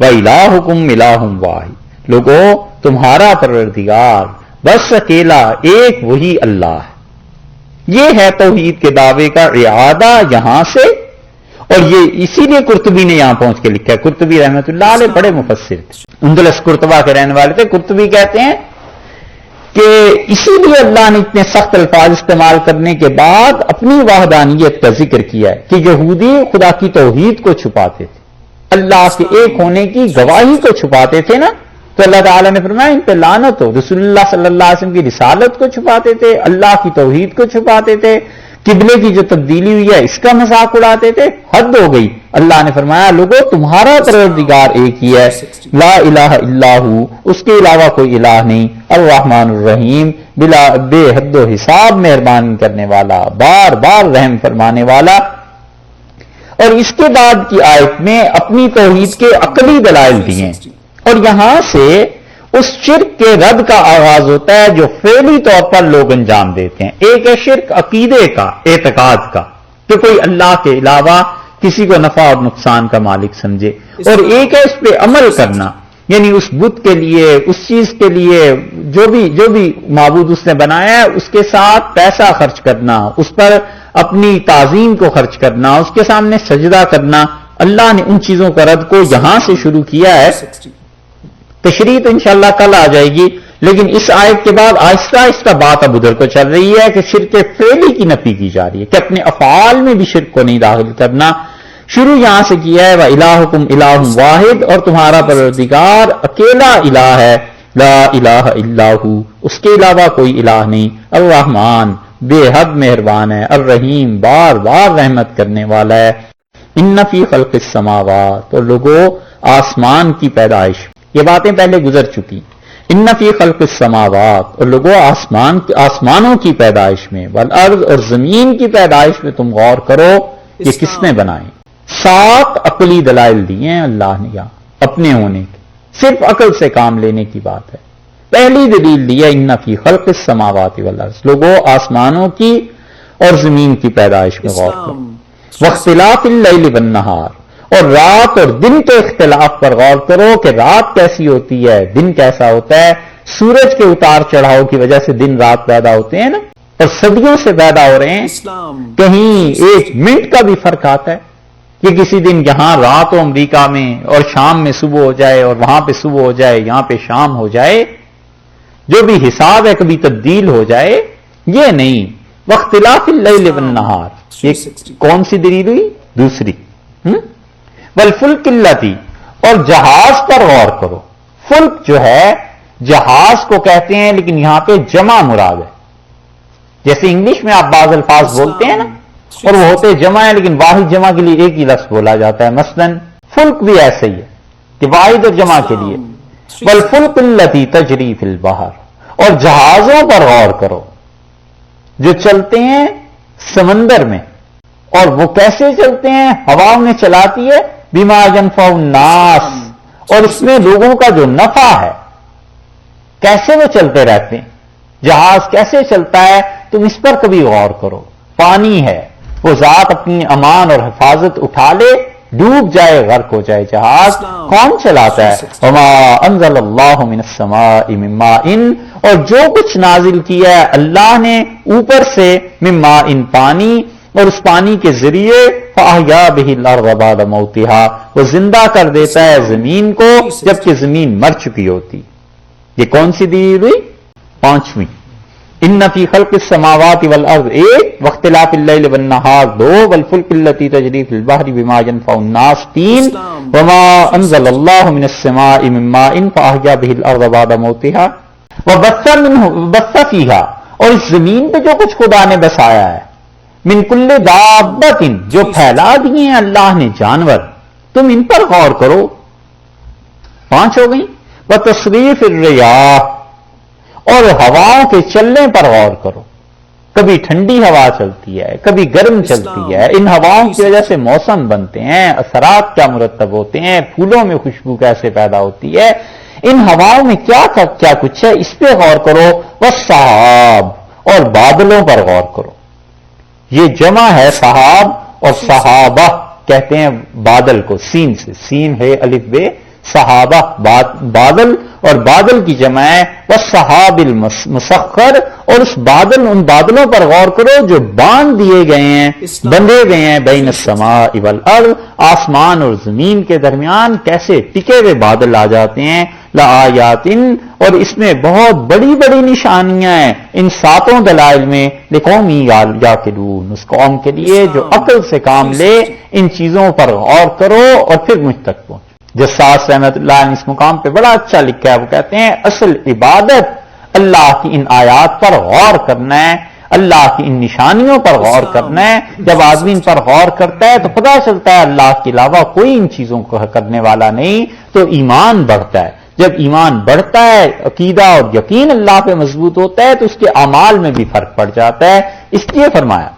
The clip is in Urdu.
وَإِلَٰهُكُمْ إِلَٰهٌ وَاحِدٌ، لوگو تمہارا پروردگار بس اکیلا ایک وہی اللہ ہے۔ یہ ہے توحید کے دعوے کا اعادہ یہاں سے، اور یہ اسی لیے قرطبی نے یہاں پہنچ کے لکھا ہے۔ قرطبی رحمۃ اللہ علیہ بڑے مفسر تھے، اندلس قرطبہ کے رہنے والے تھے۔ قرطبی کہتے ہیں کہ اسی لیے اللہ نے اتنے سخت الفاظ استعمال کرنے کے بعد اپنی وحدانیت کا ذکر کیا ہے کہ یہودی خدا کی توحید کو چھپاتے تھے، اللہ کے ایک ہونے کی گواہی کو چھپاتے تھے نا، تو اللہ تعالیٰ نے فرمایا ان پہ لعنت ہو۔ رسول اللہ صلی اللہ علیہ وسلم کی رسالت کو چھپاتے تھے، اللہ کی توحید کو چھپاتے تھے، قبلے کی جو تبدیلی ہوئی ہے اس کا مذاق اڑاتے تھے، حد ہو گئی۔ اللہ نے فرمایا لوگو تمہارا پروردگار ایک ہی ہے، لا الہ الا ہو، اس کے علاوہ کوئی الہ نہیں، الرحمن الرحیم، بلا بے حد و حساب مہربانی کرنے والا، بار بار رحم فرمانے والا۔ اور اس کے بعد کی آیت میں اپنی توحید کے عقلی دلائل دیے ہیں، اور یہاں سے اس شرک کے رد کا آغاز ہوتا ہے جو فعلی طور پر لوگ انجام دیتے ہیں۔ ایک ہے شرک عقیدے کا، اعتقاد کا، کہ کوئی اللہ کے علاوہ کسی کو نفع اور نقصان کا مالک سمجھے، اور ایک ہے اس پہ عمل کرنا، یعنی اس بت کے لیے، اس چیز کے لیے جو بھی معبود اس نے بنایا ہے اس کے ساتھ پیسہ خرچ کرنا، اس پر اپنی تعظیم کو خرچ کرنا، اس کے سامنے سجدہ کرنا۔ اللہ نے ان چیزوں کا رد کو یہاں سے شروع کیا ہے۔ تشریح تو انشاءاللہ کل آ جائے گی، لیکن اس آیت کے بعد آہستہ آہستہ بات اب ادھر کو چل رہی ہے کہ شرک فعلی کی نفی کی جا رہی ہے، کہ اپنے افعال میں بھی شرک کو نہیں داخل کرنا۔ شروع یہاں سے کیا ہے وَإِلَٰهُكُمْ إِلَٰهٌ وَاحِدٌ، اور تمہارا پروردگار اکیلا الہ ہے، لا الہ الا ہو، اس کے علاوہ کوئی الہ نہیں، الرحمن بے حد مہربان ہے، الرحیم بار بار رحمت کرنے والا ہے۔ ان فی خلق السماوات، اور لوگوں آسمان کی پیدائش، یہ باتیں پہلے گزر چکی۔ ان فی خلق السماوات، اور لوگوں آسمانوں کی پیدائش میں، والارض، اور زمین کی پیدائش میں تم غور کرو کہ کس نے بنائے۔ 7 عقلی دلائل دیے ہیں اللہ نے یہاں اپنے ہونے کے، صرف عقل سے کام لینے کی بات ہے۔ پہلی دلیل دی ہے ان فی خلق السماوات والارض، لوگوں آسمانوں کی اور زمین کی پیدائش میں غور کرو۔ واختلاف اللیل والنہار، اور رات اور دن کے اختلاف پر غور کرو کہ رات کیسی ہوتی ہے، دن کیسا ہوتا ہے۔ سورج کے اتار چڑھاؤ کی وجہ سے دن رات پیدا ہوتے ہیں نا، اور صدیوں سے پیدا ہو رہے ہیں، کہیں 1 منٹ کا بھی فرق آتا ہے کہ کسی دن یہاں رات ہو امریکہ میں، اور شام میں صبح ہو جائے، اور وہاں پہ صبح ہو جائے، یہاں پہ شام ہو جائے، جو بھی حساب ہے کبھی تبدیل ہو جائے، یہ نہیں۔ واختلاف اللیل والنہار، یہ کون سی دلیل ہوئی؟ دوسری۔ والفلک اللتی، اور جہاز پر غور کرو۔ فلک جو ہے جہاز کو کہتے ہیں، لیکن یہاں پہ جمع مراد ہے۔ جیسے انگلش میں آپ بعض الفاظ بولتے ہیں نا، اور وہ ہوتے جمع ہیں، لیکن واحد جمع کے لیے ایک ہی لفظ بولا جاتا ہے۔ مثلا فلک بھی ایسے ہی ہے کہ واحد اور جمع کے لیے۔ والفلک اللتی تجری فی البحر، اور جہازوں پر غور کرو جو چلتے ہیں سمندر میں، اور وہ کیسے چلتے ہیں؟ ہوا انہیں چلاتی ہے، بما ينفع الناس، اور اس میں لوگوں کا جو نفع ہے، کیسے وہ چلتے رہتے ہیں، جہاز کیسے چلتا ہے، تم اس پر کبھی غور کرو۔ پانی ہے، وہ ذات اپنی امان اور حفاظت اٹھا لے، ڈوب جائے، غرق ہو جائے جہاز، کون چلاتا ہے؟ وما انزل اللہ من السماء من ماء، اور جو کچھ نازل کیا ہے اللہ نے اوپر سے، من ماء پانی، اور اس پانی کے ذریعے فاحیا بہ الارض بعد موتها، وہ زندہ کر دیتا ہے زمین کو جبکہ زمین مر چکی ہوتی۔ یہ کون سی دلیل ہوئی؟ 5ویں۔ ان فی خلق السماوات والارض 1، واختلاف اللیل والنہار 2، والفلک التی تجری فی البحر بما ينفع الناس 3، وما انزل اللہ من السماء من ماء فاحیا بہ الارض بعد موتها، وبث فیہا، اور اس زمین پہ جو کچھ خدا نے بسایا ہے، من کل دابۃ، جو پھیلا دیے ہیں اللہ نے جانور، تم ان پر غور کرو۔ 5 ہو گئی۔ وتصریف الریاح، اور ہواؤں کے چلنے پر غور کرو، کبھی ٹھنڈی ہوا چلتی ہے، کبھی گرم چلتی ہے، ان ہواؤں کی وجہ سے موسم بنتے ہیں، اثرات کیا مرتب ہوتے ہیں، پھولوں میں خوشبو کیسے پیدا ہوتی ہے، ان ہواؤں میں کیا کچھ ہے، اس پہ غور کرو۔ والسحاب، اور بادلوں پر غور کرو۔ یہ جمع ہے صحاب، اور صحابہ کہتے ہیں بادل کو، سین سے، سین ہے الف بے، صحابہ بادل، اور بادل کی جمع ہے والسحاب المسخر، اور اس بادل، ان بادلوں پر غور کرو جو باندھ دیے گئے ہیں، بندھے گئے ہیں بین السماء والارض، آسمان اور زمین کے درمیان کیسے ٹکے ہوئے بادل آ جاتے ہیں، لآیات، اور اس میں بہت بڑی بڑی نشانیاں ہیں ان ساتوں دلائل میں، لقوم یعقلون، اس قوم کے لیے جو عقل سے کام لے، ان چیزوں پر غور کرو اور پھر مجھ تک پہنچو۔ جساس رحمت اللہ نے اس مقام پہ بڑا اچھا لکھا ہے، وہ کہتے ہیں اصل عبادت اللہ کی ان آیات پر غور کرنا ہے، اللہ کی ان نشانیوں پر غور کرنا ہے۔ جب آدمی ان پر غور کرتا ہے تو پتہ چلتا ہے اللہ کے علاوہ کوئی ان چیزوں کو کرنے والا نہیں، تو ایمان بڑھتا ہے۔ جب ایمان بڑھتا ہے، عقیدہ اور یقین اللہ پہ مضبوط ہوتا ہے، تو اس کے اعمال میں بھی فرق پڑ جاتا ہے۔ اس لیے فرمایا